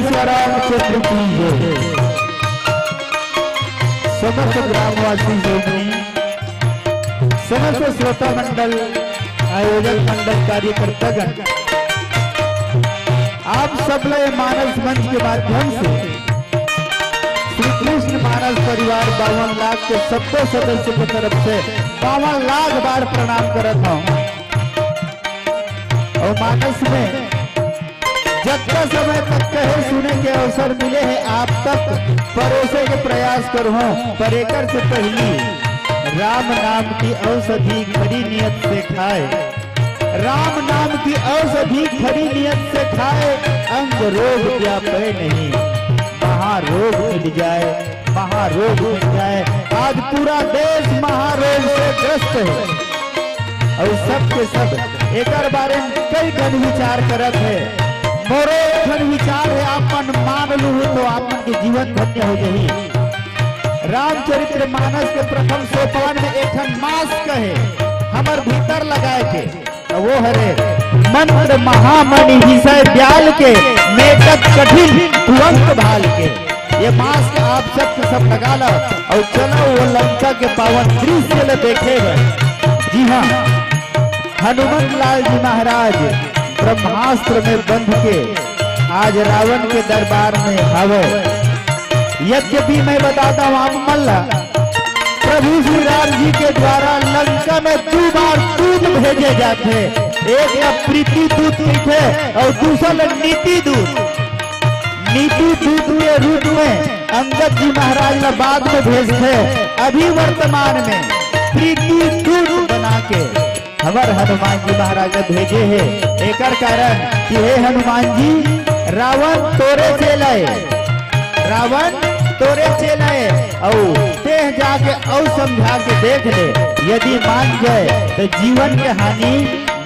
सिया रामचंद्र की जय। समस्त ग्रामवासी जोगी, समस्त श्रोता मंडल, आयोजक मंडल, कार्यकर्तागण, आप सब लोग मानस मंच के माध्यम से श्री कृष्ण मानस परिवार 52 लाख के सबको सदस्य की तरफ से 52 लाख बार प्रणाम करता हूँ। और मानस में जब तक समय तक कहे सुने के अवसर मिले हैं आप तक परोसे के प्रयास करो। पर एकर से पहली राम नाम की औषधि खरी नियत से खाए, राम नाम की औषधि खरी नियत से खाए, अंग रोग व्यापे नहीं, महारोग मिट जाए, महारोग मिट जाए। आज पूरा देश महारोग से ग्रस्त है और सब के सब एक बारे में कई घन विचार करत है। मोरे घन विचार है आपन मान लू तो आपन के जीवन धन्य हो जाही। रामचरित्र मानस के प्रथम सोपान में एक मास्क है हमार भीतर लगाए के, तो वो हरे मंत्र महामणि विषय ब्याल के मेटक कठिन कुंक भाल के। ये मास्क आप सब लगा लो और चलो वो लंका के पावन दृश्य ले देखे। जी हाँ, हनुमान लाल जी महाराज ब्रह्मास्त्र में बंध के आज रावण के दरबार में हवे। यद्यपि मैं बताता हूँ आप मल्ला प्रभु श्री राम जी के द्वारा लंका में 2 बार दूत भेजे जाते, एक या प्रीति दूत लिखे और दूसरा नीति दूत। नीति दूत के रूप में अंगद जी महाराज ने बाद में भेजते, अभी वर्तमान में प्रीति दूत बना के हमार हनुमान जी महाराज ने भेजे है। एक कारण कि हे हनुमान जी, रावण तोरे चेलाए, रावण तोरे चेलाए और ते जाके और समझा के देख ले, यदि मान जाए तो जीवन के हानि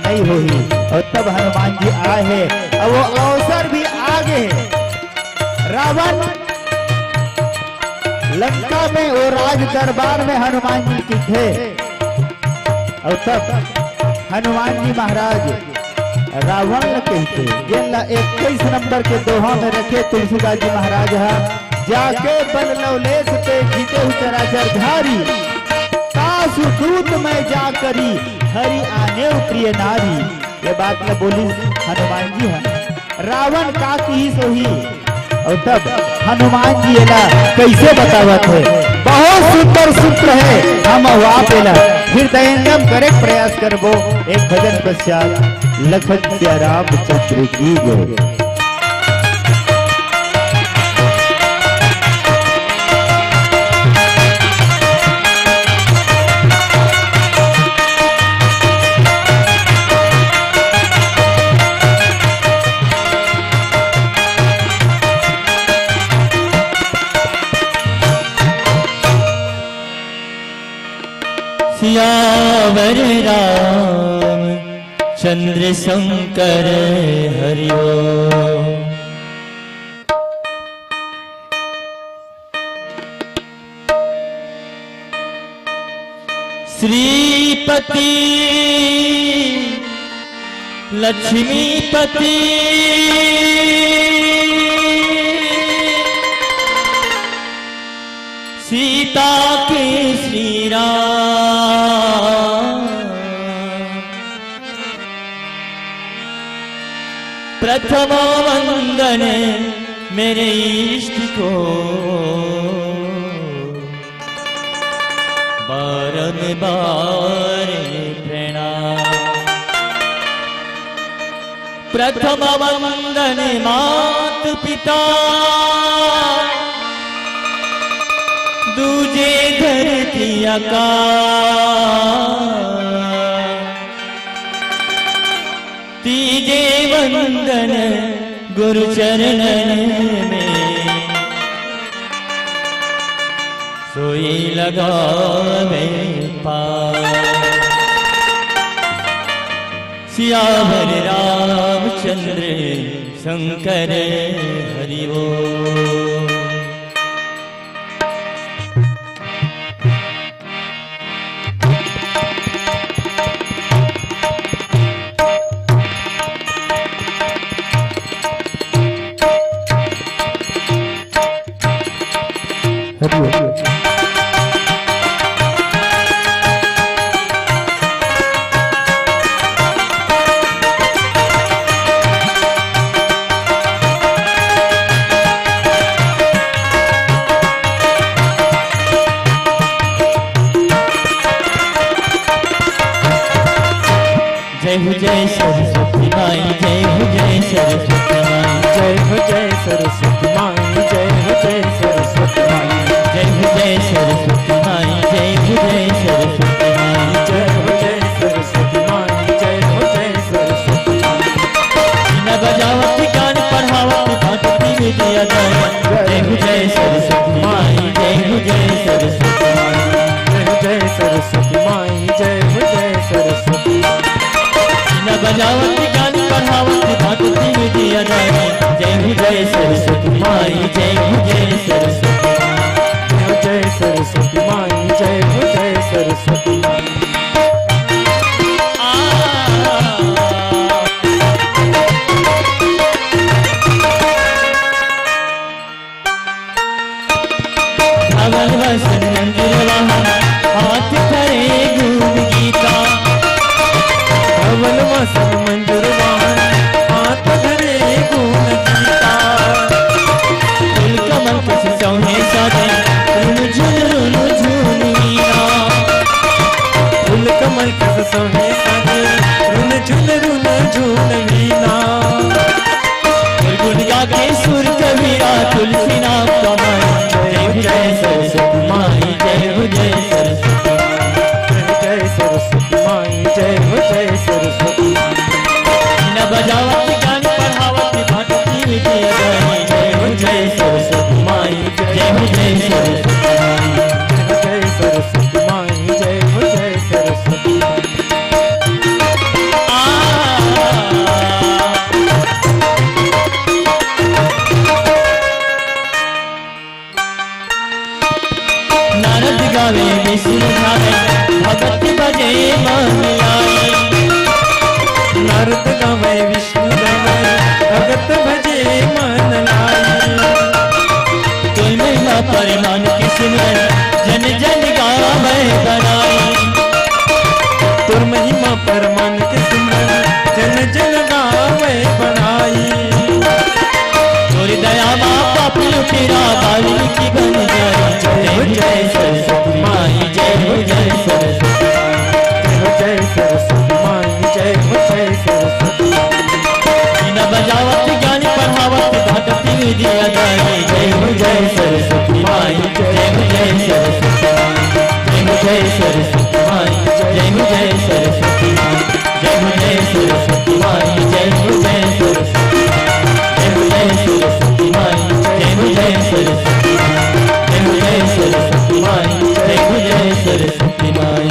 नहीं होगी। और तब हनुमान जी आए हैं और वो अवसर भी आगे है। रावण लंका में वो राज दरबार में हनुमान जी की थे और तब हनुमान जी महाराज रावण कहते 21 नंबर के दोहा में रखे तुलसीदास जी महाराज जाके बन लवलेश पे जीते चराचर धारी, तासु दूत में जा करी हरि आने प्रिय नारी। ये बात में बोली हनुमान जी है। रावण का की सोही और तब हनुमान जी एला कैसे बतावत है, बहुत सुंदर सूत्र है। हम पेला फिर दयंगम करे प्रयास करबो। एक भजन पश्चात लखन सिया रामचंद्र की जय। सियावर राम चंद्र शंकर हरि ओम। श्रीपति लक्ष्मीपति सीता के श्री राम, प्रथम वंदन मेरे इष्ट को, बारंबार प्रणाम। प्रथम वंदन मात पिता, दूजे धरती आकाश, तीजे वंदन गुरु चरणन में, सोई लगावे पार। सियावर रामचंद्र शंकर हरि बोल। जय हो जय सरस्वती माई, जय हो जय सरस्वती माई, जय हो जय सरस्वती माई, जय हो जय सरस्वती माई, जय हो जय सरस्वती माई, जय हो जय सरस्वती माई, जय हो जय सरस्वती माई, जय हो जय सरस्वती माई। न बजावत गान पढ़ावत भक्ति में दिया जाए। जय हो जय सरस्वती माई, जय हो जय सरस्वती माई, जय हो जय सरस्वती माई, जय हो जय सरस्वती माई। न बजावत गान पढ़ावत भक्ति में दिया जाए। जय हो जय सरस्वती माई, जय हो जय सरस्वती माई, जय हो जय सरस्वती माई, जय हो जय सरस्वती माई। धवल वसन मंदिर वहाँ हाथ करे गुण गीता। धवल वसन मंदिर वहाँ हाथ धरे गुण गीता। फूल कमल के सोहे साजे रुन झुन मीना। फूल कमल के सोहे साजे रुन झुन मीना। गुण गा के सुर कबीरा तुलसी नाम कमाए। जय हो जय सरस्वती माई, जय हो जय सरस्वती माई, जय हो जय सरस्वती माई, जय हो जय सरस्वती माई। न बजावत गान पढ़ावत भक्ति में दिया जाए। जय हो जय सरस्वती माई, जय हो जय सरस्वती माई, जय हो जय सरस्वती माई, जय हो जय सरस्वती माई। नारद गावे विष्णु गावे भगत बजे मन आई। नारद गावे विष्णु गावे भगत भजे मन लाई। कोई महिमा परिमान की सिमरन जन जन गावे बनाई। तुर महिमा परमान के सिमरन जन जन गावे बनाई। तोरी दया बापा पिलुटेरा बाली की बन जाए। जय हो जय सरस्वती माई, जय हो जय सरस्वती माई, जय हो जय सरस्वती माई, जय हो जय सरस्वती माई। न बजावत ज्ञान पढ़ावत भक्ति में दिया जाए। जय हो जय सरस्वती माई, जय हो जय सरस्वती माई, जय हो जय सरस्वती माई, जय हो जय सरस्वती माई, जय हो जय सरस्वती माई, जय हो जय सरस्वती माई, जय हो जय सरस्वती माई, जय हो जय सरस्वती माई।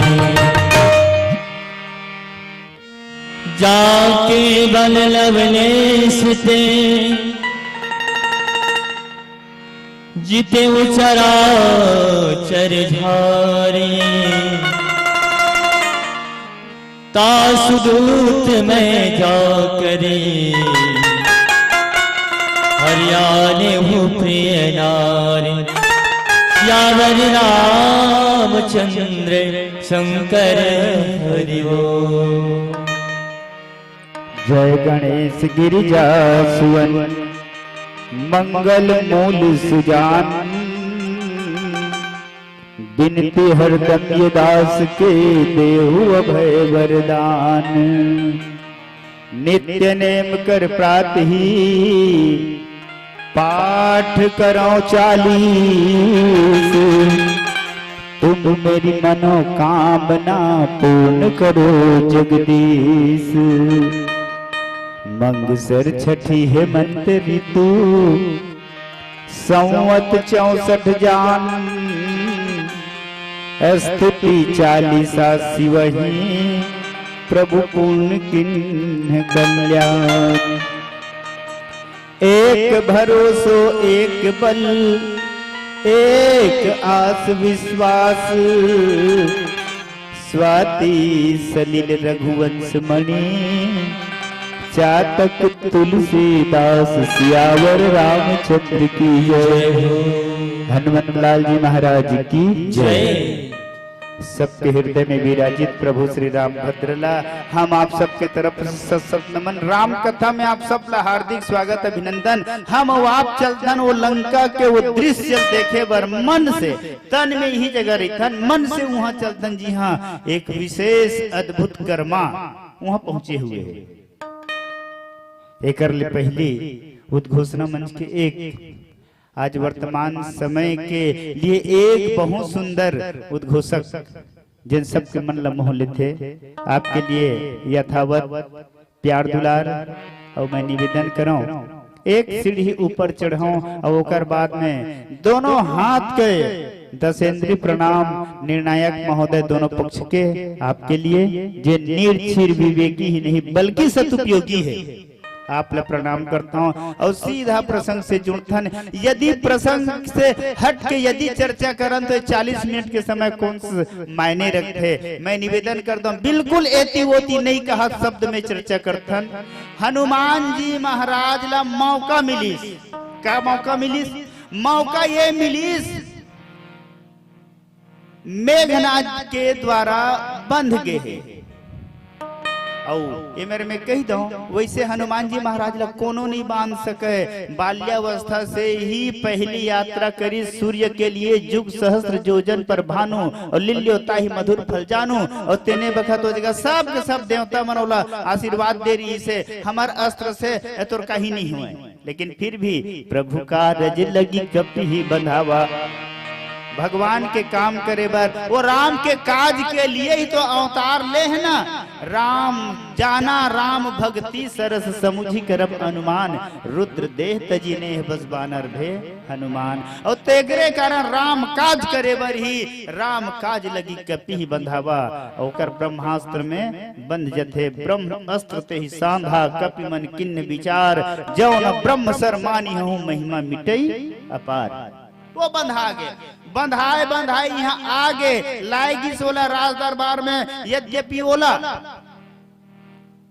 जाके बल लवलेश ते जिते उचरा चर झारे। तासुदूत में जा करे हरियाणे हूँ प्रिय नारी। श्यावर रामचंद्र शंकर हरिवो। जय गणेश गिरिजा सुवन मंगल मूल सुजान। बिनती हरदम ये दास के देहु अभय वरदान। नित्य नेम कर प्रातः पाठ करो 40। तुम मेरी मनोकामना पूर्ण करो जगदीश। मंगसर छठी हेमंत ऋतु संवत 64 जान। स्तुति 40 शिवहि प्रभु पूर्ण किन्ह कल्याण। एक भरोसो एक बल एक आस विश्वास। स्वाति सलिल रघुवंश मणि चातक तुलसीदास सियावर रामचंद्र की जय। हनुमान लाल जी महाराज की जय। सबके हृदय में विराजित प्रभु श्री राम भद्रला हम आप सबके तरफ से सत नमन। राम कथा में आप सब ला हार्दिक स्वागत अभिनंदन। हम आप चलतन वो लंका के वो दृश्य देखे बर मन से तन में ही जगह रहतन मन से वहाँ चलतन। जी हाँ, एक विशेष अद्भुत कर्मा वहाँ पहुंचे हुए एक पहली उद्घोषणा मंच के एक आज वर्तमान समय के लिए एक बहुत सुंदर उद्घोषक जिन सबके मन मोह लेते आपके लिए यथावत प्यार दुलार और मैं निवेदन करूं एक सीढ़ी ऊपर चढ़ाऊं और ओकर बाद में दोनों हाथ के दशेंद्री प्रणाम निर्णायक महोदय दोनों पक्ष के आपके लिए जे निर्छिर विवेकी ही नहीं बल्कि सदुपयोगी है आप ला प्रणाम करता हूँ। और सीधा प्रसंग से जुड़थन यदि प्रसंग से हट के यदि चर्चा करन तो 40 मिनट के समय कौन से मायने रखते। मैं निवेदन करता हूँ बिल्कुल एती वोती नहीं कहा शब्द में चर्चा करथन। हनुमान जी महाराज ला मौका मिलीस। क्या मौका मिलीस? मौका ये मिलीस मेघनाद के द्वारा बंध गए और ये मेरे में कही दो वैसे हनुमान जी महाराज ला कोनो नहीं बांध सके। बाल्यावस्था से ही पहली यात्रा करी सूर्य के लिए जुग सहस्त्र जोजन पर भानु और लिल्योता ही मधुर फल जानू और तेने बखत हो जाएगा सब के सब देवता मनोला आशीर्वाद दे रही से हमार अस्त्र से तुर का ही नहीं हुए। लेकिन फिर भी प्रभु का रज लगी कपि ही बंधावा भगवान के काम करे बर वो राम के काज के लिए ही तो अवतार ले है ना। राम जाना राम भक्ति सरस समुझी करब अनुमान रुद्र देह तजी ने बस बानर भे हनुमान। और तेगरे कारण राम काज करे बर ही राम काज लगी कपि ही बंधावा ओकर ब्रह्मास्त्र में बंध जथे ब्रह्म अस्त्र ते ही सांधा कपि मन किन्न विचार जो न ब्रह्म सर मानी हूँ महिमा मिटई अपार। वो बंधा गए बंधाए यहाँ आगे लाएगी सोला राज दरबार में यद्यपि ओला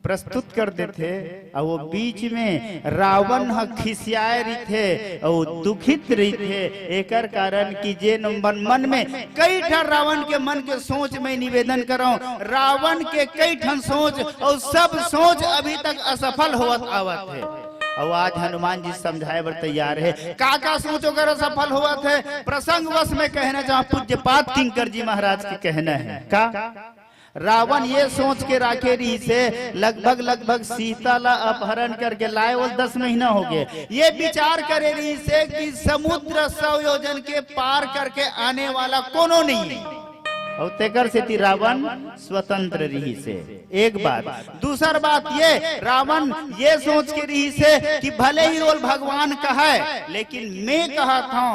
प्रस्तुत कर देते और वो बीच में रावण खिसियाए रही थे और दुखित रही थे। एकर कारण की जे मन में कई ठन रावण के मन के सोच में निवेदन करो रावण के कई ठन सोच और सब सोच अभी तक असफल होवत आवत है। और आज हनुमान जी समझाए बर तैयार है का सोचो कर सफल हुआ थे। प्रसंग वश में कहना चाहूँ पूज्य पाद किंकर जी महाराज के कहना है का रावण ये सोच के राखे रही से लगभग सीता ला अपहरण करके लाए वो 10 महीना हो गए। ये विचार करे रही से कि समुद्र 100 योजन के पार करके आने वाला कोनो नहीं है और तेकर से रावण स्वतंत्र रही से एक बात। दूसर बात ये रावण ये सोच के रही से कि भले ही वो भगवान कहा है लेकिन मैं कहा था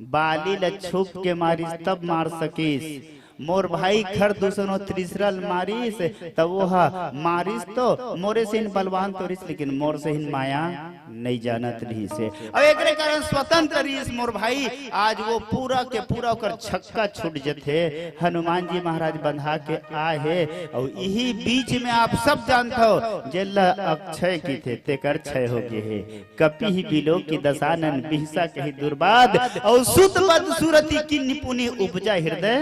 बाली ल छुप के मारिस तब मार सकीस मोर भाई खर दूसरो तीसरा मारिस तब वो मारिस तो मोरे से इन बलवान तो रिस लेकिन मोर से इन माया नहीं जानत रही से और एक कारण स्वतंत्र रही मोर भाई। आज वो पूरा के पूरा कर छक्का छूट जथे हनुमान जी महाराज बंधा के आए है। और यही बीच में आप सब जानते हो जेला अक्षय की थे तेकर क्षय हो गए है कपि ही बिलो की दशानन बिहसा कही दुर्बाद और सुत बद सुरति की निपुणी उपजा हृदय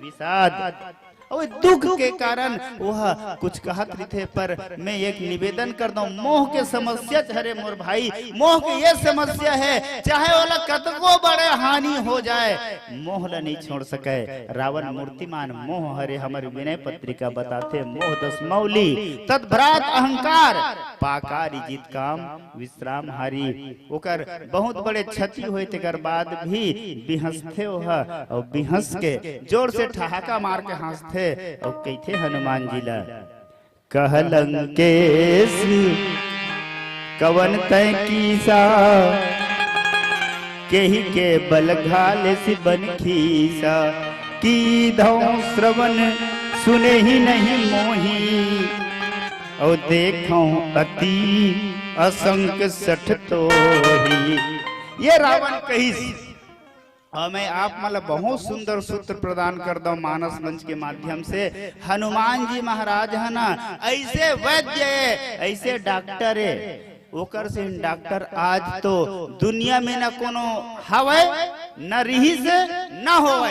विषाद। और दुख के कारण वह कुछ कहत थे पर मैं एक निवेदन कर दूं मोह के समस्या हरे मोर भाई मोह के ये समस्या है चाहे वाला कतको बड़े हानि हो जाए मोह ला नहीं छोड़ सके। रावण मूर्तिमान मोह हरे हमारे विनय पत्रिका बताते मोह दस मौली तत्भ्रात अहंकार पाकारी जीत काम विश्राम हारी ओकर बहुत बड़े क्षति हुए तेकर बाद भी बिहसथे और बिहस के जोर से ठहाका मार के हंसथे और कहते हनुमान जी ला कहलंकेश कवन तय कीसा केही के बल घाले से बन खीसा की धौ श्रवण सुने ही नहीं मोही और देखो अति असंक सठ तो ही। ये रावण कही और मैं आप मतलब बहुत सुंदर सूत्र प्रदान कर दो मानस मंच के माध्यम से। हनुमान जी महाराज है ना ऐसे वैद्य है, ऐसे डॉक्टर है, ओकर से डॉक्टर आज तो दुनिया में न कोनो हवे न रही से न होवे,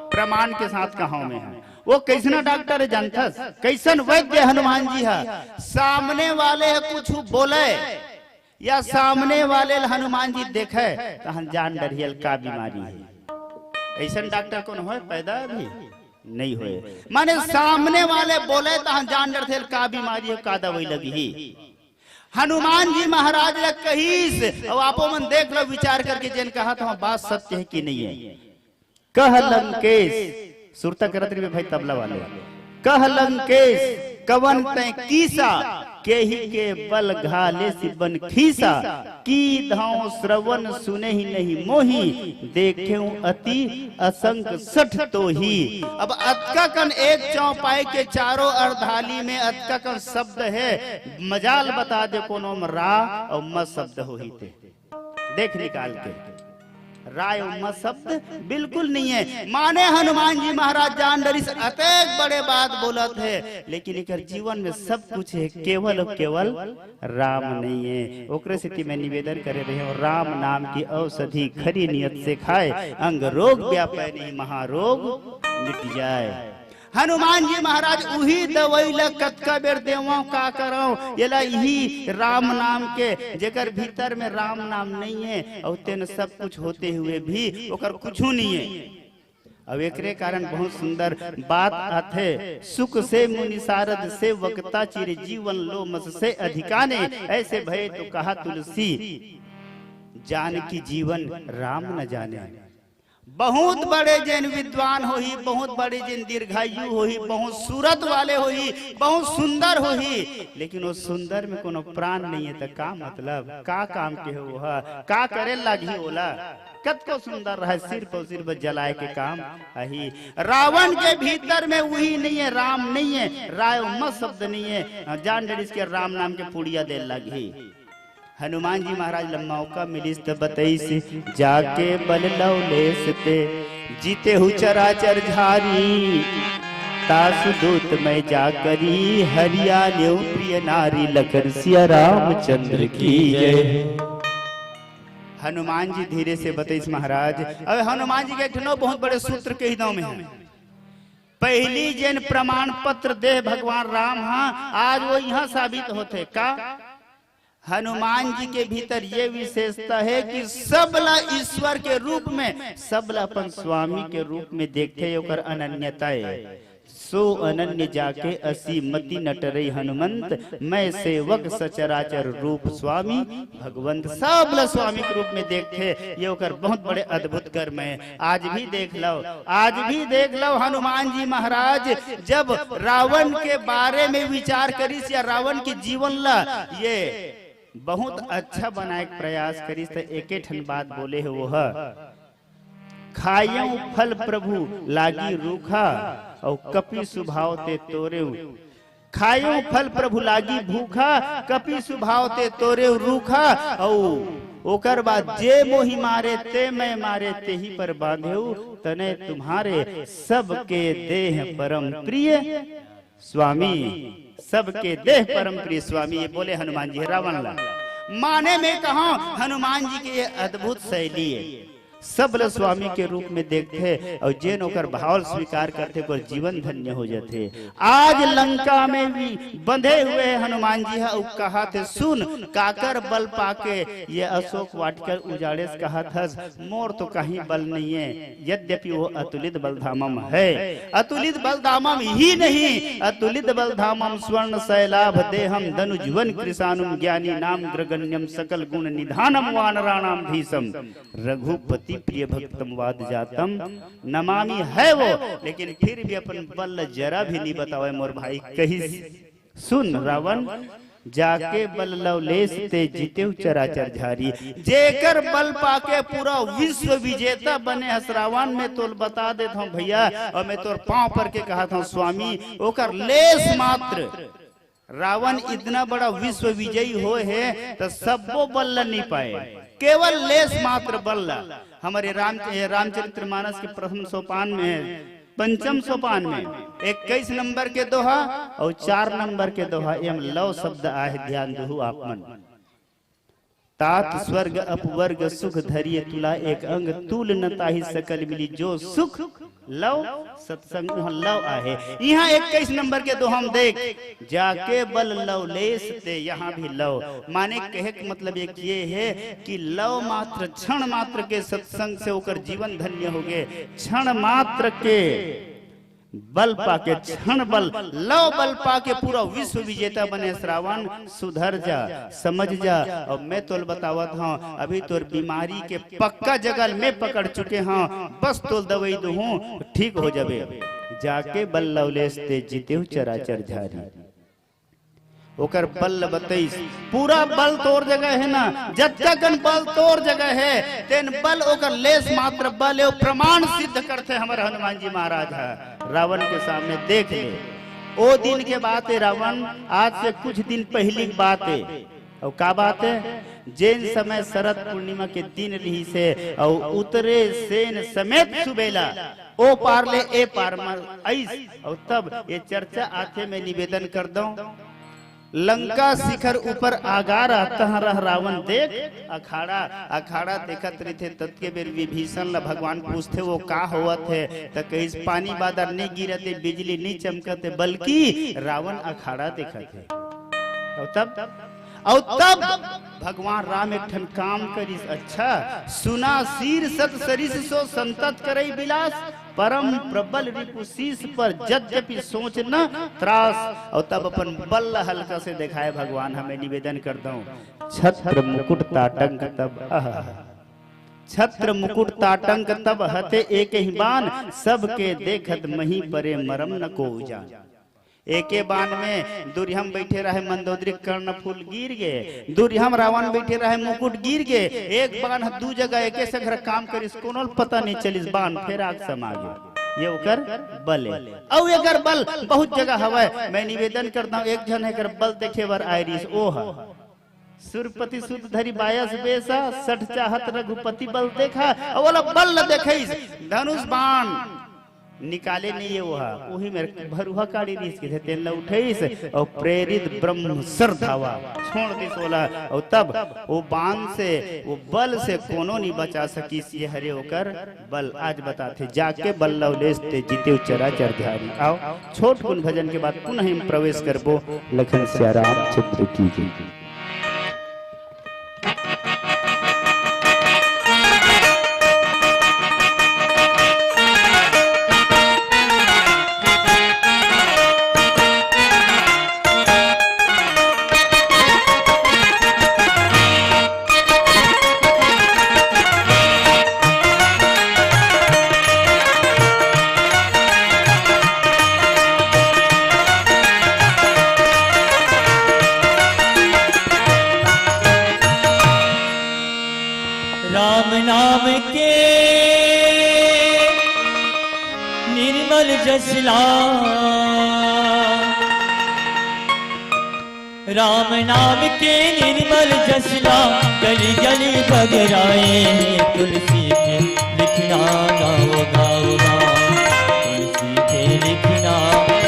प्रमाण के साथ कहा में है। वो कैसना डॉक्टर है जानथस, कैसन वैद्य हनुमान जी है। सामने वाले है कुछ बोले या सामने वाले हनुमान जी देखे तो हम जान डरियल का बीमारी है। ऐसा डॉक्टर कौन हो पैदा भी नहीं हुए, माने सामने वाले बोले तो हम जान डरियल का बीमारी है, का दवाई लगी। हनुमान जी महाराज ने कही अब आपो मन देख लो विचार करके जिन कहा था बात सत्य है कि नहीं है। कह लंकेश सुरता करत रे भाई तबला वाले, कह लंकेश कवन तै कीसा के ही के बल घाले सिबन खीसा, की धाओ श्रवण सुने ही नहीं मोही, देखें अति असंग सठ तो ही। अब अतका कन एक चौपाई के चारों अर्धाली में अतका कन शब्द है, मजाल बता दे कोनो में रा और म शब्द हो ही थे, देख निकाल के राय उम्मा शब्द बिल्कुल नहीं है। माने हनुमान जी महाराज जान डरी से अतेक बड़े बात बोलत है, लेकिन एक जीवन में सब कुछ है, केवल और केवल राम नहीं है। ओकरे स्थिति में निवेदन करे रहे और राम नाम की औषधि खरी नियत से खाए, अंग रोग व्यापे नहीं महारोग मिट जाए। हनुमान जी महाराज उही दवाई ला कतका बेर देवा का करो, येला यही राम नाम के जेकर भीतर में राम नाम नहीं है और तेन सब कुछ होते हुए भी ओकर कुछ नहीं है। अब एकरे कारण बहुत सुंदर बात आथे, सुख से मुनि सारद से वक्ता चिर जीवन लो मस से अधिकाने, ऐसे भय तो कहा तुलसी जान की जीवन राम न जाने। बहुत बड़े जैन विद्वान हो ही, बहुत बड़े जैन दीर्घायु हो ही, बहुत सूरत वाले हो ही, बहुत सुंदर हो ही, लेकिन वो सुंदर में कोनो प्राण नहीं है तो का मतलब, का काम के हो है, का करे लगी ओला। कत को सुंदर रहा सिर पर सिर पर जलाए के काम अही। रावण के भीतर में वही नहीं है, राम नहीं है, राय मत शब्द नहीं है, जान डरिस के राम नाम के पुड़िया दे लगी। हनुमान जी महाराज लम्मा मौका मिलिस तो बतई से जाके बल लौलेस ते जीते हु चराचर झारी, तासु दूत में जाकरी हरियाणे प्रिय नारी, लखन सिया रामचंद्र की जय। हनुमान जी धीरे से बतईस महाराज। अब हनुमान जी के एक बहुत बड़े सूत्र के हिदों में है। पहली जन प्रमाण पत्र दे भगवान राम, हाँ आज वो यहाँ साबित होते का हनुमान जी के भीतर ये विशेषता है कि सबला ईश्वर के रूप में, सबला अपन स्वामी के रूप में देखते ओकर अनन्यता है। सो अनन्य जाके असी मति नटरई हनुमंत, मैं सेवक सचराचर रूप स्वामी भगवंत, सबला स्वामी के रूप में देखते, ये ओकर बहुत बड़े अद्भुत कर्म है। आज भी देख लो, आज भी देख लो हनुमान जी महाराज जब रावण के बारे में विचार करिस या रावण के जीवन ला ये बहुत अच्छा बनाए प्रयास करी तो एक ठन बात बोले है वो है, खायऊ फल प्रभु लागी रूखा और कपि स्वभाव ते तोरे, खायऊ फल प्रभु लागी भूखा कपि स्वभाव ते तोरे रूखा, और ओकर बाद जे मोहि मारे ते मैं मारे ते ही पर बांधेऊ, तने तुम्हारे सबके देह परम प्रिय स्वामी, सबके देह परम प्रिय स्वामी। ये बोले हनुमान जी रावण ला। माने में कहा हनुमान जी की ये अद्भुत शैली है, सबल स्वामी के रूप में देखते और जे नौकर भाव स्वीकार करते को जीवन धन्य हो जाते। आज लंका में भी बंधे हुए हनुमान जी है, कहा थे सुन काकर बल पाके ये अशोक वाटिकर उजाड़े से कहा था मोर तो कहीं बल नहीं है, यद्यपि वो अतुलित बलधामम है। अतुलित बलधामम ही नहीं, अतुलित बलधामम स्वर्ण शैलाभ देहम धनु जीवन कृषानुम ज्ञानी नाम ग्रगण्यम सकल गुण निधानम वानराणाम धीसम रघुपति प्रिय भक्तम वाद जातम नमामि है वो, लेकिन फिर भी अपन बल जरा भी नहीं बतावे मोर भाई। कही सुन रावण जाके बल लवलेस ते जीते चराचर झारी, जेकर बल पाके पूरा विश्व विजेता बने हस रावण में तो बता देता हूँ भैया, और मैं तोर पांव पर के कहा था स्वामी ओकर लेस मात्र रावण इतना बड़ा विश्व विजयी हो है तो सबो बल नहीं पाए, केवल लेस मात्र बल। हमारे रामचरितमानस के प्रथम सोपान में, पंचम सोपान में 21 नंबर के दोहा और 4 नंबर के दोहा एम लव शब्द आहे, ध्यान दो आप मन। तात स्वर्ग अपवर्ग सुख धरिए तुला, एक अंग तूल न ताहि सकल मिली, जो सुख लव सत्संग लव आहे। यहाँ 21 नंबर के दो हम देख, जाके बल लव लेस ते, यहाँ भी लव माने कहे के मतलब एक ये है कि लव मात्र क्षण मात्र के सत्संग से होकर जीवन धन्य हो गए। क्षण मात्र के बल पाके, क्षण बल लव बल पाके पूरा विश्व विजेता बने। श्रावण सुधर जा, समझ जा। और मैं तोल बतावत हूँ, अभी तोर बीमारी के पक्का जगल में पकड़ चुके हैं, बस तोल दवाई दूँ ठीक हो जाबे। जाके बल लवलेस ते जीते चराचर झारी, ओकर बल बतईस पूरा बल तोर जगह है ना, जब तक बल तोर जगह है तेन बल ओकर लेस मात्र बल है, प्रमाण सिद्ध करते हमारे हनुमान जी महाराज है। रावण के सामने देख ले, ओ दिन के बात है रावण, आज से कुछ दिन पहले की बात है। और का बात है, जैन समय शरद पूर्णिमा के दिन रही से और उतरे सेन समेत सुबेला, ओ पार ले ए पार मर ऐस। और तब ये चर्चा आते में निवेदन कर दूं, लंका शिखर ऊपर आगारा तह रह रावण देख अखाड़ा। अखाड़ा देखत रहे थे, तत्के बेर विभीषण ला भगवान पूछते वो का हुआ थे, तो कहीं पानी बादल नहीं गिरते, बिजली नहीं चमकते, बल्कि रावण अखाड़ा देखते थे। और तब भगवान राम एक ठन काम करिस, अच्छा सुना सिर सत सरिस सो संतत करई विलास, परम प्रबल रिपुशीस पर यद्यपि सोच न त्रास। और तब अपन बल हल्का से दिखाए भगवान, हमें निवेदन करता हूँ, छत्र मुकुट ताटंक तब छत्र मुकुट ताटंक तब हते एक ही बान, सबके देखत मही परे मरम न को जान। एके बाण में दुर्यम बैठे रहे, मंदोदरी कर्ण फूल गिर गए, दुर्यम रावण बैठे रहे, मुकुट गिर गए। एक बाण दू जगह एक संग्रह काम करिस, कोनो पता नहीं चलिस, बाण फिर आग समा गए। ये ओकर बल है। और एकर बल बहुत जगह हवा। मैं निवेदन करता हूँ, एक जन एकर बल देखे बर आयरिस, ओ है सुरपति सुत धरी बायस बेसा, सठ चाहत रघुपति बल देखा। और वाला बल न देखिस, धनुष बाण निकाले नहीं है, वही मेरे भरुहा काड़ी रीस के थे, तेल उठेस और प्रेरित ब्रह्म सर धावा छोड़ दी सोला। और तब वो बाण से वो बल से कोनो नहीं बचा सकी, ये हरे होकर बल। आज बताते जाके बल लवलेस ते जीते चराचर ध्यारी। आओ छोट गुण भजन के बाद पुनः हम प्रवेश करबो लखन सियाराम चित्र की जी। राम नाम के निर्मल जसला, राम नाम के निर्मल जसला, गली गली बगराए, तुलसी के लिखना गाओ गाओ गाओ, तुलसी के लिखना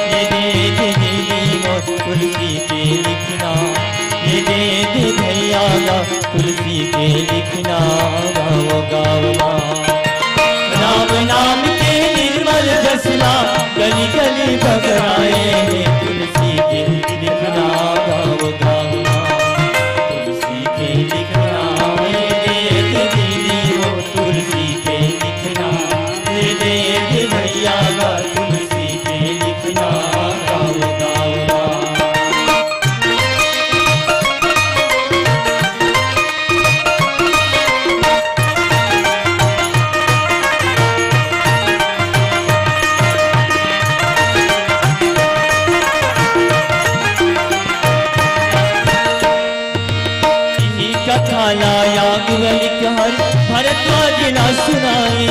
ये देख दीदी वो, तुलसी के लिखना ये देख भैया गा, तुलसी के लिखना गाओ गाओ गाओ। राम नाम के निर्मल जसला, गली गली बगराए, तुलसी के लिखना गाओ गाओ गाओ, तुलसी के लिखना ये देख दीदी वो, तुलसी के लिखना ये देख भैया गा, तुलसी के लिखना गाओ गाओ गाओ। लाया भरद्वाज ना सुनाई,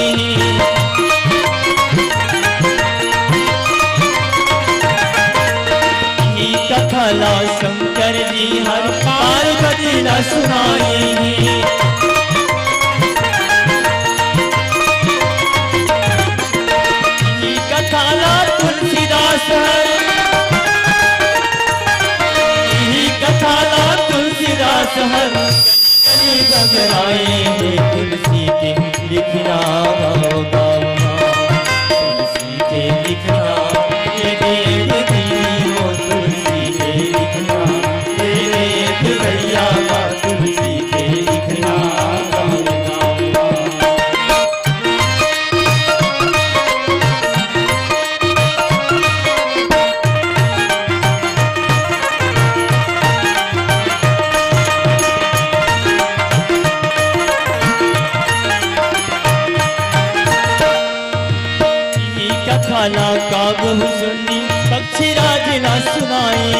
कथा ला शंकर जी हर पार्वती ना सुनाई। हर यही कथा ला तुलसीदास हर गली बगराए तुलसी के लिखना गाओ गाओ तुलसी के लिखना ये वेद दीनी हो तुलसी के लिखना ये वेद भैया का तुलसी के लिखना गाओ गाओ कथाला काबू सुनी पक्षी राज ना सुनाए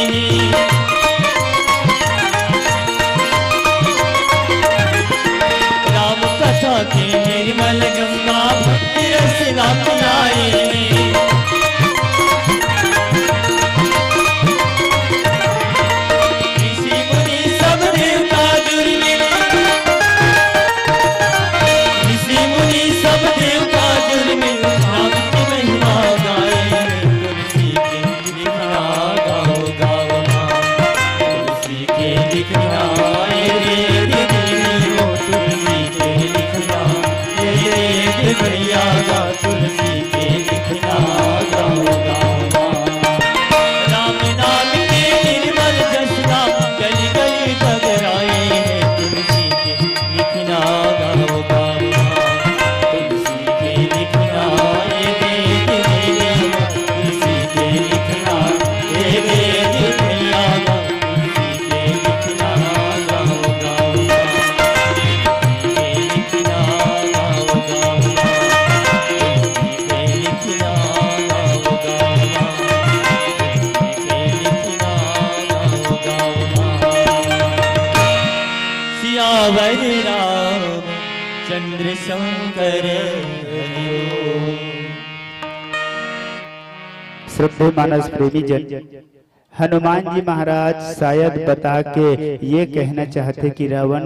राम कथा के निर्मल गंगा भक्ति रस ना पिलाए ऋषि मुनि सब देवता जुड़ मिले ऋषि मुनि सब देवता जुड़ मिले राम की महिमा गाए तुलसी के लिखना गाओ गाओ तुलसी के लिखना ये वेद दीनी हो तुलसी के लिखना ये वेद भैया का तुलसी के लिखना गाओ गाओ राम नाम के निर्मल जसना गली गली बगराए तुलसी के लिखना गाओ गाओ तुलसी के लिखना ये वेद दीनी हो तुलसी के लिखना ये वेद भैया का तुलसी के लिखना गाओ गाओ तुलसी के लिखना गाओ गाओ तुलसी के लिखना गाओ गाओ तुलसी के लिखना गाओ गाओ सियावर रामचंद्र शंकर हरि ओम। श्रद्धेय मानस प्रेमी जन, हनुमान जी महाराज शायद बता के ये कहना चाहते कि रावण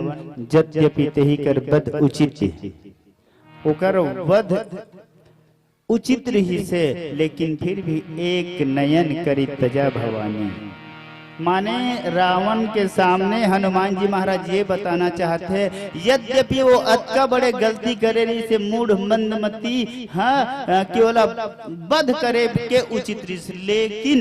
यद्यपि ही कर वध उचित ओकर वध उचित रही से, लेकिन फिर भी एक नयन करी तजा भवानी। माने रावण के सामने हनुमान जी महाराज ये बताना चाहते हैं यद्यपि वो अतका बड़े गलती करे रही से मूढ़ मंदमती हाँ केवल वध करे के उचित रही, लेकिन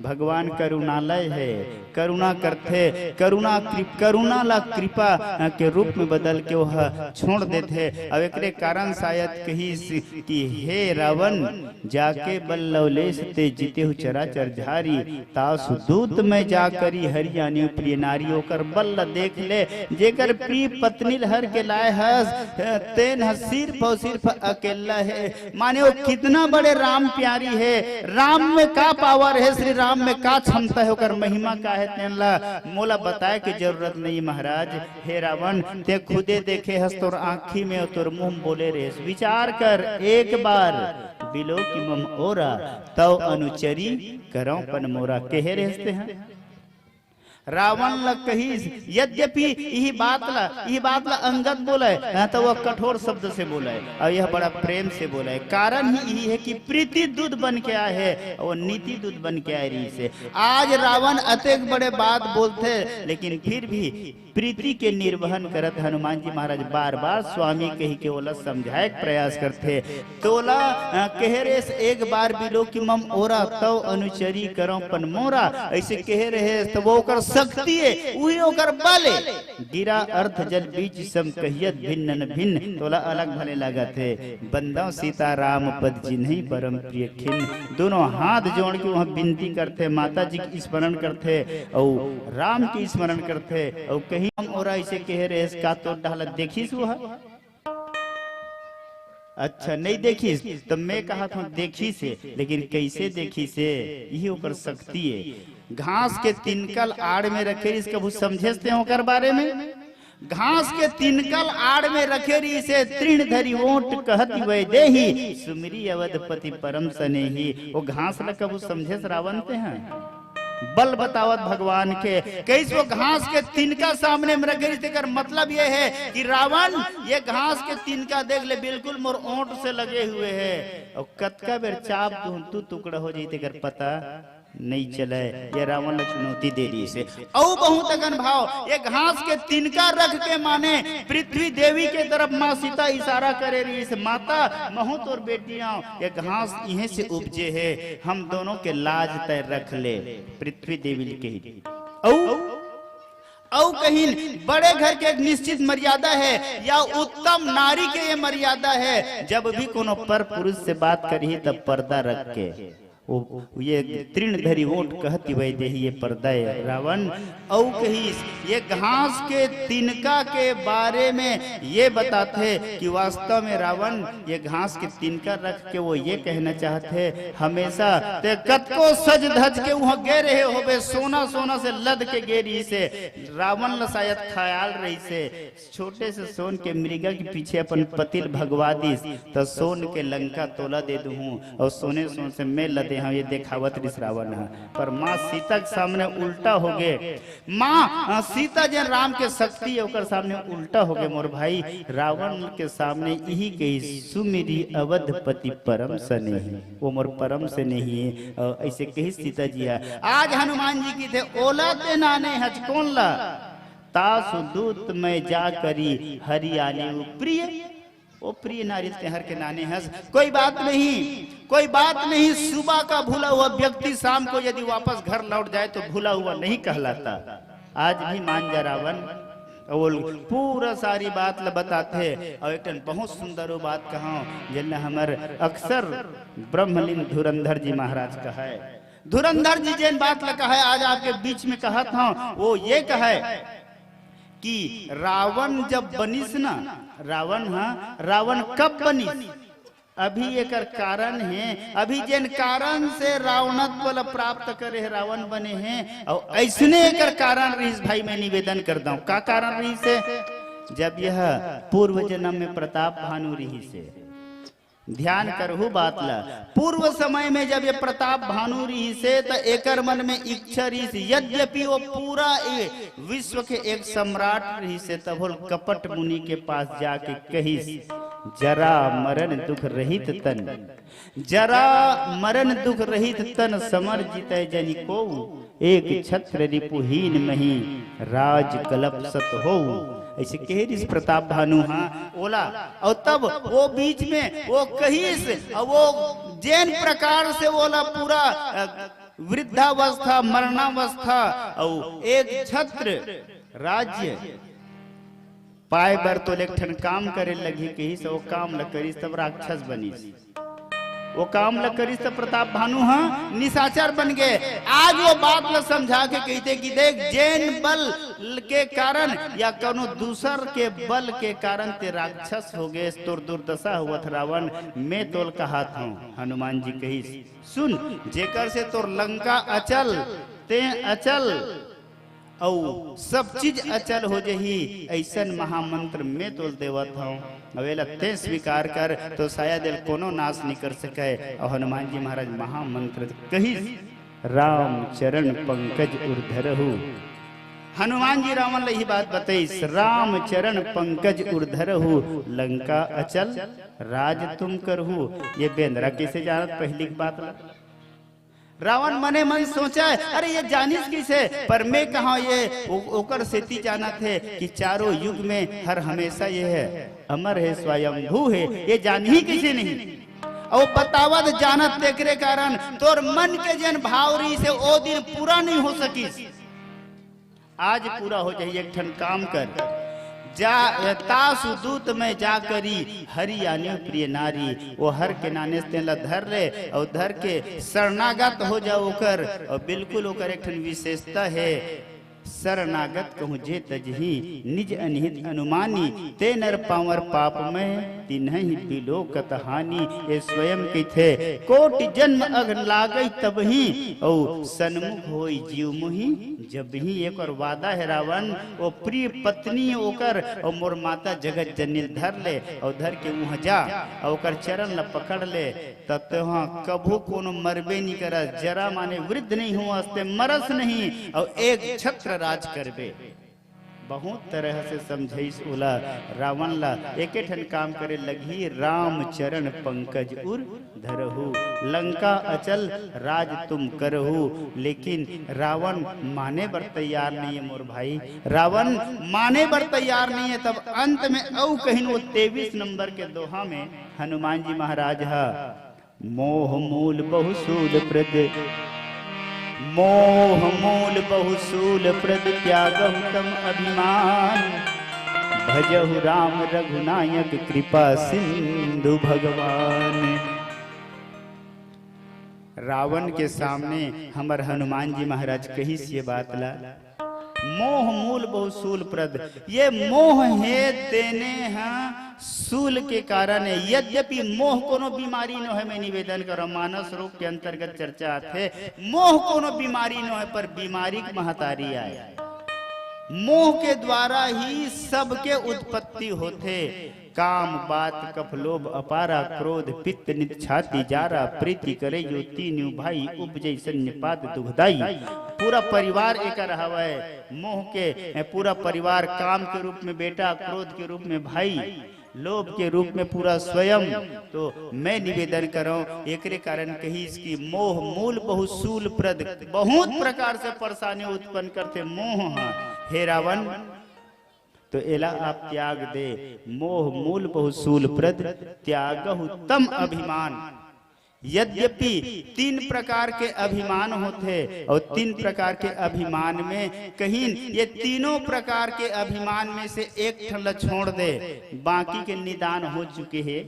भगवान करुणालय है, करुणा करते करुणा ला कृपा के रूप में बदल के वह छोड़ देते। अब एक कारण शायद कही कि हे रावण जाके बल्लवलेश ते जीते हु चराचर झारी तासु दूत में जाकरी हरियाणी प्रिय नारी होकर बल्ल देख ले जेकर प्रिय पत्नी हर के लाए हस तेन सिर्फ और सिर्फ अकेला है। माने वो कितना बड़े राम प्यारी है, राम में का पावर है, श्री राम में का क्षमता है, ओकर महिमा का है। तेनला मोला बताए की जरूरत नहीं महाराज। हे रावण ते खुदे देखे हस तोर आँखी में और तोर मुंह बोले रे, विचार कर एक बार बिलो की मम ओरा तव अनुचरी करो पन मोरा कहे रहते हैं। रावण ल कही यद्यपि यही बात ला अंगद बोला है तो वह कठोर शब्द से बोला है और यह बड़ा प्रेम से बोला है। कारण ही यही है कि प्रीति दूध बन के आए है और नीति दूध बन के आए रही से। आज रावण अतेक बड़े बात बोलते लेकिन फिर भी प्रीति के निर्वहन करत हनुमान जी महाराज बार बार स्वामी कही के ओला समझाए प्रयास करते। तोला कह रे एक बार बिलो की मम ओरा तव अनुचरी करो पन मोरा, ऐसे कह रहे तो वो कर शक्ति है वही ओकर बल है। गिरा अर्थ जल बीच सम कहियत भिन्न भिन्न, तोला अलग भले लगा थे। बंदा सीता राम पद जी नहीं परम प्रिय खिन, दोनों हाथ जोड़ के वहां विनती करते, माता जी की स्मरण करते और राम की स्मरण करते और कहीं हम और ऐसे कह रहे का तो डाल देखी सु है। अच्छा नहीं देखी तो मैं कहा था देखी से, लेकिन कैसे देखी से यही ओकर शक्ति है। घास के तिनकल आड़ में रखे इसका कुछ समझे होकर बारे में। घास के तिनकल आड़ में रखे रही से तृण धरी ओट कहती वै देही सुमिरी अवधपति परम सनेही। वो घास ल कबू समझे रावण ते हैं बल बतावत भगवान के कैसे वो घास के तिनका सामने में रख देकर मतलब ये है कि रावण ये घास के तिनका देख ले बिल्कुल मोर ओंठ से लगे हुए है और कतका बेर चाप तू टुकड़ा हो जाते कर पता नहीं चले। ये रावण ने चुनौती दे दी इसे। औ बहुत अगन भाव ये घास के तिनका रख के माने पृथ्वी देवी के तरफ माँ सीता इशारा करे रही इस माता महूत और बेटियां ये घास यहीं से उपजे है, हम दोनों के लाज तय रख ले। पृथ्वी देवी के औ कहीं बड़े घर के एक निश्चित मर्यादा है या उत्तम नारी के ये मर्यादा है, जब भी कोनो पर पुरुष से बात करी तब पर्दा रख के ये तृण धरी ओट कहती वही देही ये पर्दा है। रावण औ कही ये घास के तिनका के बारे में ये बताते कि वास्तव में रावण ये घास के तिनका रख के वो ये कहना चाहते हमेशा ते कतको सज धज के वहां गे रहे होबे सोना सोना से लद के गेरी से। रावण ला शायद ख्याल रही से छोटे से सोन के मृगा के पीछे अपन पतिल भगवा दी तो सोन के लंका तोला दे दूं और सोने सोन से मैं लदे हाँ ये देखावत रिस रावण है। पर माँ सीता के सामने उल्टा हो गए। माँ सीता जन राम के शक्ति ओकर सामने उल्टा हो गए। मोर भाई रावण के सामने यही कही सुमेरी अवधपति परम सने है, वो मोर परम से नहीं है। ऐसे कही सीता जी है। आज हनुमान जी की थे ओला ते नाने हचकोन ला तासु दूत में जा करी हरियाली प्रिय ओ प्रिय नारी हर के नाने हंस। कोई बात नहीं सुबह का भूला हुआ व्यक्ति शाम को यदि वापस घर लौट जाए तो भूला हुआ नहीं कहलाता। आज भी मान जा रावण और पूरा सारी बात ल बताते और एक बहुत सुंदर वो बात कहा जिन्हें हमारे अक्सर ब्रह्मलीन धुरंधर जी महाराज का है। धुरंधर जी जिन बात ल कहा है आज आपके बीच में कहा था वो ये कहा है कि रावण जब बनिस ना रावण कब बनिस अभी एक कारण है। अभी जिन कारण से रावणत्व प्राप्त करे है रावण बने हैं और ऐसने एक कारण रही भाई मैं निवेदन करता हूँ का कारण रही से जब यह पूर्व जन्म में प्रताप भानु रही से ध्यान करहु बात ला। पूर्व समय में जब ये प्रताप भानु रही से तो एकर मन में इच्छा रही से यद्यपि वो पूरा विश्व के एक सम्राट रही से तब कपट मुनि के पास जाके कही जरा मरण दुख रहित तन जरा मरण दुख रहित तन समर जीते जनि को एक छत्र रिपुहीन मही राज कलप सत हो। ऐसे कहे इस प्रताप भानु हाँ ओला और तब वो बीच में वो कहीस वो जैन प्रकार से ओला पूरा वृद्धावस्था मरणावस्था और एक छत्र राज्य पाए बर तो लेखन काम करे लगी कही से वो काम न करी तब राक्षस बनी वो काम ल करी तो प्रताप भानु हाँ निशाचर बन गए। आज वो बात ल समझा के कहते कि देख जैन बल के कारण या कोनो दूसर के बल के कारण ते राक्षस हो गए तोर दुर्दशा हुआ था रावण मैं तोल कहा था। हनुमान जी कही सुन जेकर से तोर लंका अचल ते अचल औ सब चीज अचल हो जही ऐसन महामंत्र मैं तोल देवत हूँ अवेला ते स्वीकार कर तो शायद कोनो नाश नहीं कर सके। और हनुमान जी महाराज महामंत्र कही राम चरण पंकज उर्धरहु। हनुमान जी रावण यही बात बताई राम चरण पंकज उर्धरहु लंका अचल राज तुम करहु। ये बेंद्रा कैसे जानत पहली बात रावण मने मन सोचा है अरे ये जानिस किसे पर मैं कहा ये ओकर सेती जाना थे कि चारों युग में हर हमेशा ये है अमर है स्वयंभू है ये जान ही किसी नहीं और बतावत जानत तेकरे कारण तोर मन के जन भाव रही से ओ दिन पूरा नहीं हो सकी आज पूरा हो जाए। एक ठन काम कर जा तासु दूत में जा करी हरियाणी प्रिय नारी वो हर के नाने से धर ले और धर के शरणागत हो जाओ कर और बिल्कुल ओकर एक ठन विशेषता है शरणागत कहूँ जे तजही निज अनिहित अनुमानी ते नर पावर पाप में तिन्हि बिलोकत हानि। ये स्वयं के थे कोटि जन्म अघ लागई तब ही औ सन्मुख होई जीव मुहि जब ही। एक और वादा है रावण वो प्रिय पत्नी ओकर और मोर माता जगत जननी धर ले और धर के वहाँ जा और ओकर चरण ल पकड़ ले तब वहाँ कभू कोनो मरबे नहीं करा। जरा माने वृद्ध नहीं हुआ मरस नहीं और एक छत्र राज करबे। बहुत तरह से समझाइस उला रावण ला एके ठन काम करे लगी राम चरण पंकज उर धरहु लंका अचल राज तुम करहु। लेकिन रावण माने बर तैयार नहीं है मोर भाई, रावण माने बर तैयार नहीं है। तब अंत में औ कहीं वो 23 नंबर के दोहा में हनुमान जी महाराज हा मोह मूल बहुसूल प्रद मोह मूल बहुसूल प्रद त्यागहु तम अभिमान भजहु राम रघुनायक कृपा सिंधु भगवान। रावण के सामने हमर हनुमान जी महाराज कही से बात ला मोह मूल बहुसूल प्रद। ये मोह है देने हैं सूल के कारण है। यद्यपि मोह कोनो बीमारी न है, मैं निवेदन करो मानस रोग के अंतर्गत चर्चा थे मोह कोनो बीमारी न है पर बीमारी की महतारी आए। मोह के द्वारा ही सबके उत्पत्ति होते। काम बात कफ लोभ अपारा क्रोध पित्त नित छाती जारा प्रीति करे जो तीन भाई उपजय सन्निपात दुखदाई। पूरा परिवार एक रहा है मोह के। पूरा परिवार काम के रूप में बेटा, क्रोध के रूप में भाई, लोभ के रूप में पूरा स्वयं। तो मैं निवेदन करूं एक कारण कही इसकी मोह मूल बहुसूल प्रद। बहुत प्रकार से परेशानी उत्पन्न करते मोह। हे रावण तो एला आप त्याग दे मोह मूल बहुसूल प्रद त्यागहु तम अभिमान। यद्यपि 3 प्रकार के अभिमान होते और 3 प्रकार के अभिमान में कहीं ये तीनों प्रकार के अभिमान में से एक ठन छोड़ दे बाकी के निदान हो चुके हैं।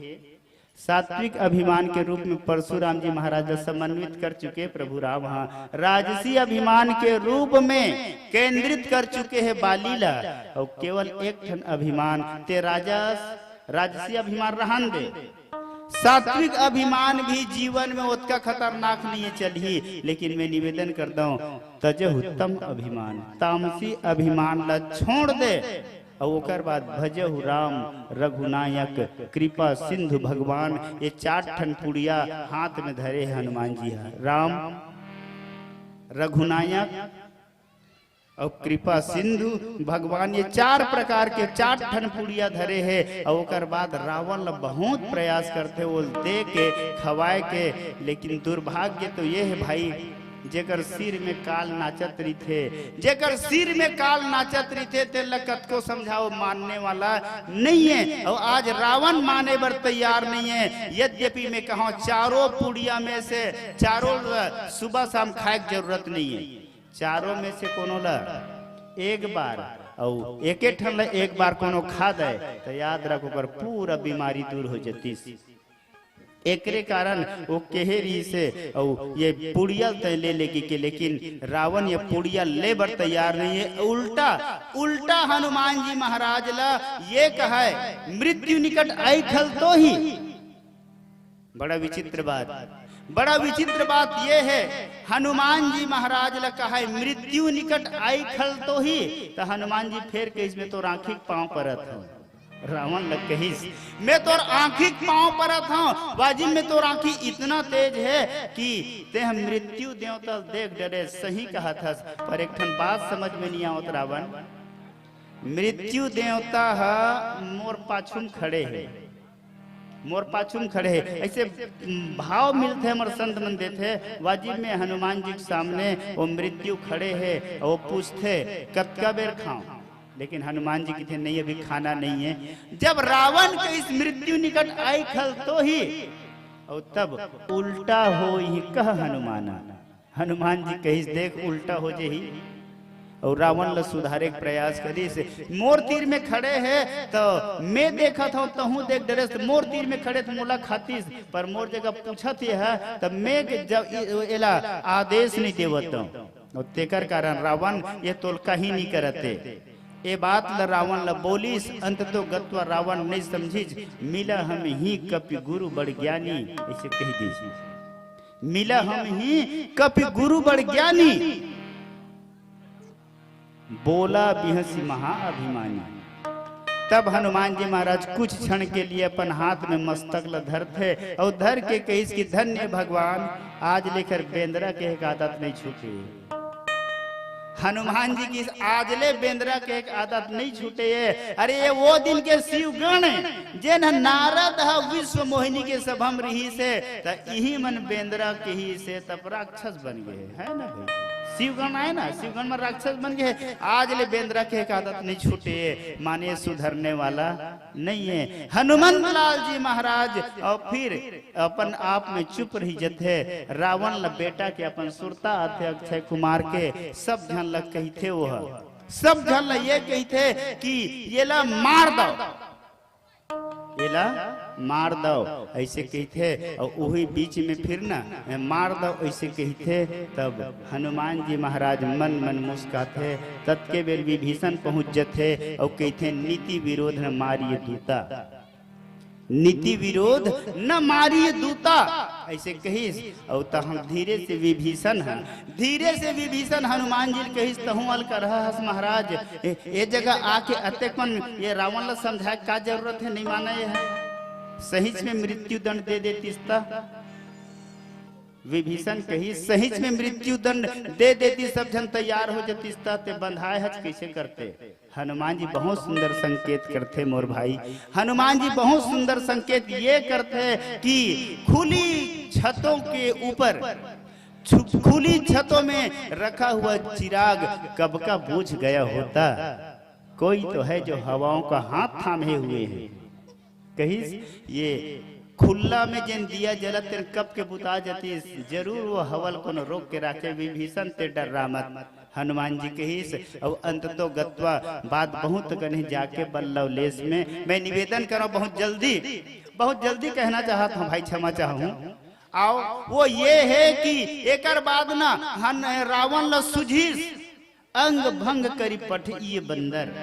सात्विक अभिमान के रूप में परशुराम जी महाराज समन्वित कर चुके प्रभु राम। हाँ राजसी अभिमान के रूप में केंद्रित कर चुके हैं बालीला। और केवल एक ठन अभिमान ते राजसी अभिमान रहन दे। सात्विक अभिमान भी जीवन में उतना खतरनाक नहीं है चलिए। लेकिन मैं निवेदन करता हूँ तजहु उत्तम अभिमान तामसी अभिमान ला छोड़ दे और ओकर बाद भजहु राम रघुनायक कृपा सिंधु भगवान। ये 4 ठन पुड़िया हाथ में धरे हनुमान जी है। राम रघुनायक और कृपा सिंधु भगवान ये 4 प्रकार के 4 ठन पुड़िया धरे है। और ओकर बाद रावण बहुत प्रयास करते वो दे के खवाए के। लेकिन दुर्भाग्य तो ये है भाई जेकर सिर में काल नाचत रही थे, जेकर सिर में काल नाचत रही थे ते लकत को समझाओ मानने वाला नहीं है। और आज रावण माने बर तैयार नहीं है। यद्यपि मैं कहूँ 4 पुड़िया में से 4 सुबह शाम खाए की जरूरत नहीं है। 4 में से कोनो ला एक बार और एके ठन एक बार कोनो खा दे तो याद रखो कर पूरा बीमारी दूर हो जाती। एकरे कारण वो केहरी से और ये पुड़िया ले लेगी के। लेकिन रावण ये पुड़िया ले बर तैयार नहीं है। उल्टा हनुमान जी महाराज ला ये कहा है मृत्यु निकट आई खल तो ही। बड़ा विचित्र बात ये है हनुमान जी महाराज ला कहा है मृत्यु निकट आई खल तो ही। तो हनुमान जी फेर के इसमें तो राखी पांव परत है। रावण लग कही मैं तो आंखी पांव परत हूँ वाजिब में तो आंखी इतना तेज है कि ते हम मृत्यु देवता देख डरे। सही कहा था पर एक ठन बात समझ में नहीं आवत रावण। मृत्यु देवता है मोर पाछुम खड़े है, मोर पाछुम खड़े है। ऐसे भाव मिलते हमारे संत मन देते वाजिब में हनुमान जी के सामने वो मृत्यु खड़े है और वो पूछते कब का बेर खाऊं। लेकिन हनुमान जी कहते नहीं अभी खाना नहीं है। जब रावण के इस मृत्यु निकट आई खल तो ही और तब उल्टा हो ही कह हनुमान जी कही देख उल्टा हो जे ही। और रावण ल सुधारे के प्रयास करी से मोर तीर में खड़े है तो मैं देखा था तहू देख डरे। मोर तीर में खड़े थे मोला खातीस पर मोर जगह पूछत है तब मैं जब एला आदेश नहीं देवत और तेकर कारण रावण ये तोलका ही नहीं करते। ए बात ल रावण ल बोलिस, अंत तो गत्वा रावण नहीं समझिज, मिला हम ही कपि गुरु बड़ ज्ञानी, ऐसे कह दीजिए, मिला हम ही कपि गुरु बड़ ज्ञानी, बोला बिहसी महाअभिमानी। तब हनुमान जी महाराज कुछ क्षण के लिए अपन हाथ में मस्तक ल धरते और धर के कहिस कि धन्य भगवान, आज लेकर बेंद्रा के एक आदत नहीं छूटी। हनुमान जी की आजले बेंद्रा के एक आदत नहीं छूटे है। अरे ये वो दिन के शिवगण जे न नारद है विश्व मोहिनी के सभम रही से, यही मन बेंद्रा के ही से तब राक्षस बन गए है ना भाई। शिवगण आए ना, शिवगण में राक्षस बन गए। आज ले बेंद्रा के एक आदत नहीं छूटे, माने सुधरने वाला नहीं है हनुमंत लाल जी महाराज। और फिर अपन आप में चुप रही जथे। रावण ल बेटा के अपन सुरता आथे अक्षय कुमार के सब जन लग कही थे, वो सब जन ल ये कही थे कि ये ला मार दो, ये ला मार दो, ऐसे कही थे। और वही बीच में फिर ना मार दो ऐसे कही थे। तब हनुमान जी महाराज मन मन मुस्काते, तत्के बेर विभीषण पहुंच जथे और कही थे नीति विरोध न मारिए दूता, नीति विरोध न मारिए दूता, ऐसे कहिस। और तो हम धीरे से विभीषण है, धीरे से विभीषण हनुमान जी कहिस तहु अल कर हस महाराज, ये जगह आके अतेकन ये रावण ला समझाए का जरूरत है, नहीं माना ये है, सहिच में मृत्यु दंड दे देतीस ता। विभीषण कही सहिच में मृत्यु दंड दे देती, सब जन तैयार हो जाती, ते बंधाए हज कैसे करते। हनुमान जी बहुत सुंदर संकेत करते मोर भाई, हनुमान जी बहुत सुंदर संकेत ये करते कि खुली छतों के ऊपर, खुली छतों में रखा हुआ चिराग कब का बुझ गया होता, कोई तो है जो हवाओं का हाथ थामे हुए है। कही ये खुला में जिन दिया जलत तेन कब के बुता जाती, जरूर वो हवल को न रोक के रखे। विभीषण ते डर रामत हनुमान जी कहिस। और अंत तो गत्वा बात बहुत कहीं जाके बल्लव लेस में मैं निवेदन करो, बहुत जल्दी कहना चाहता हूँ भाई, क्षमा चाहूँ। आओ वो ये है कि एक बाद ना रावण ल सुझीस, अंग भंग करी पठ ये बंदर,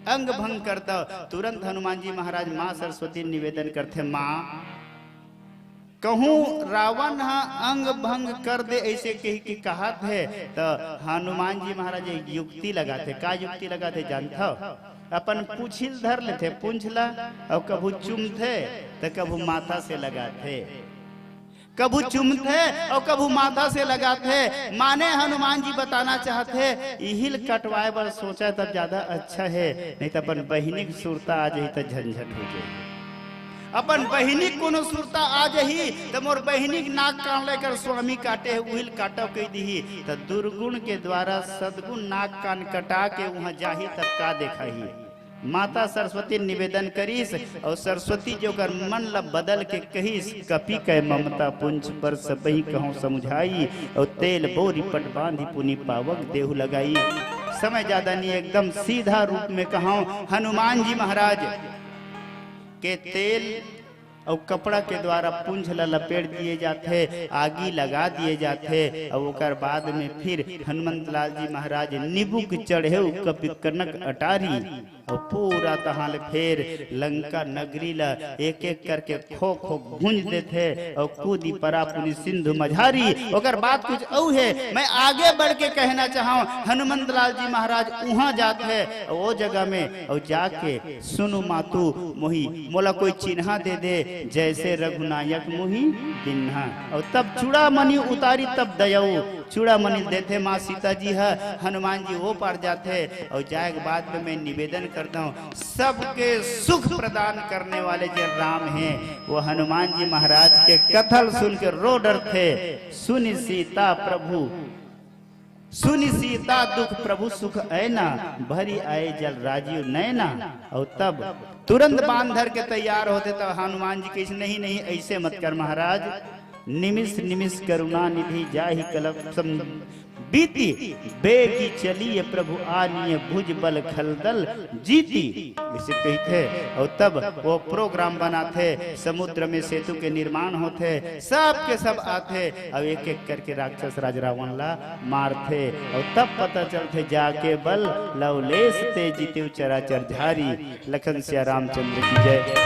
अंग भंग करता। तुरंत हनुमान जी महाराज माँ सरस्वती निवेदन करते, माँ कहूँ रावण अंग भंग कर दे ऐसे कही की कहा थे। तो हनुमान जी महाराज एक युक्ति लगाते, का युक्ति लगाते जानता हो, अपन पूछिल धर लेते पूंछला और कभू चुमथे तो कभू माथा से लगाते, कभू चुमते और कभू माथा से लगाते। माने हनुमान जी बताना चाहते हिल कटवाए बर सोचा तब ज्यादा अच्छा है, नहीं तो अपन बहिनी की सुरता आ जाही तो झंझट हो जाए। अपन बहिनी कोनो सुरता आ जाही तो मोर बहिनी नाक कान लेकर स्वामी काटे उहिल काटो कह दी, तो दुर्गुण के द्वारा सदगुण नाक कान कटा के वहां जाही तब का देखा ही। माता सरस्वती निवेदन करीस और सरस्वती जो कर मन ला बदल के कहीस, कपि कै ममता पुंज पर सबही कहूँ समुझाई, और तेल बोरी पट बांधी पुनि पावक देहु लगाई। समय ज्यादा नहीं, एकदम सीधा रूप में कहूँ हनुमान जी महाराज के तेल और कपड़ा के द्वारा पुंज ला लपेट दिए जाते, आगी लगा दिए जाते। और ओकर बाद में फिर हनुमंत लाल जी महाराज निबुक चढ़े कपि कनक अटारी और पूरा तहाल फिर लंका नगरी ला एक एक करके खो खो भूंज देते और कूदी परा पुनि सिंधु मझारी। ओकर बात कुछ औ है, मैं आगे बढ़ के कहना चाहूँ हनुमंत लाल जी महाराज वहां जाते हैं वो जगह में और जाके सुनु मातू मोही मोला कोई चिन्हा दे दे जैसे रघुनायक मोही दिन्हा। और तब चूड़ामणि उतारी तब दयाऊ चूड़ामणि देते माँ सीता जी है। हनुमान जी वो पार जाते और जाए के बाद में मैं निवेदन करता हूँ सबके सुख प्रदान करने वाले जो राम हैं वो हनुमान जी महाराज के कथल सुन के रो डरते। सुनि सीता प्रभु सुनि सीता दुख प्रभु सुख ऐना भरी आए जल राजीव नैना। और तब तुरंत बांध धर के तैयार होते तब हनुमान जी कहे नहीं नहीं ऐसे मत कर महाराज, निमिष निमिष करुणा निधि जाहि कलप बीती बेगी चलिए प्रभु आनिए भुज बल खलदल जीती। इसे कहते और तब वो प्रोग्राम बनाते, समुद्र में सेतु के निर्माण होते, सब के सब आते और एक एक करके राक्षस राज रावण ला मारते और तब पता चलते जाके बल लवलेश ते जीते चराचर धारी। लखन सिया रामचंद्र की जय।